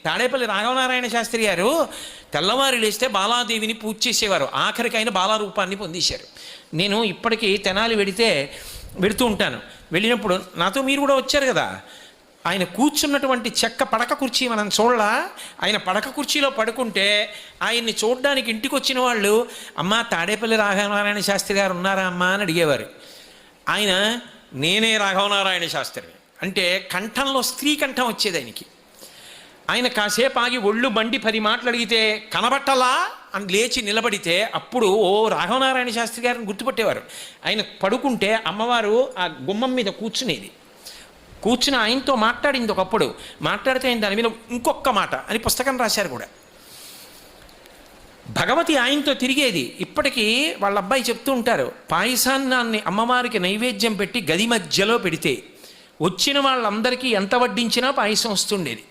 తాడేపల్లి రాఘవనారాయణ శాస్త్రి గారు తెల్లవారు లేస్తే బాలాదేవిని పూజ చేసేవారు. ఆఖరికి ఆయన బాలారూపాన్ని పొందేశారు. నేను ఇప్పటికీ తెనాలి వెడుతూ ఉంటాను. వెళ్ళినప్పుడు నాతో మీరు కూడా వచ్చారు కదా, ఆయన కూర్చున్నటువంటి చెక్క పడక కుర్చీ మనం చూడలా, ఆయన పడక కుర్చీలో పడుకుంటే ఆయన్ని చూడడానికి ఇంటికి వచ్చిన వాళ్ళు అమ్మా తాడేపల్లి రాఘవనారాయణ శాస్త్రి గారు ఉన్నారా అమ్మా అని అడిగేవారు. ఆయన నేనే రాఘవనారాయణ శాస్త్రి అంటే కంఠంలో స్త్రీ కంఠం వచ్చేది ఆయనకి. ఆయన కాసేపు ఆగి ఒళ్ళు బండి 10 మాటలు అడిగితే కనబట్టలా అని లేచి నిలబడితే అప్పుడు ఓ రాఘవనారాయణ శాస్త్రి గారిని గుర్తుపట్టేవారు. ఆయన పడుకుంటే అమ్మవారు ఆ గుమ్మం మీద కూర్చుని ఆయనతో మాట్లాడింది. ఒకప్పుడు మాట్లాడితే ఆయన దాని మీద ఇంకొక మాట అని పుస్తకం రాశారు కూడా. భగవతి ఆయనతో తిరిగేది. ఇప్పటికీ వాళ్ళ అబ్బాయి చెప్తూ ఉంటారు, పాయసాన్నాన్ని అమ్మవారికి నైవేద్యం పెట్టి గది మధ్యలో పెడితే వచ్చిన వాళ్ళందరికీ ఎంత వడ్డించినా పాయసం వస్తుండేది.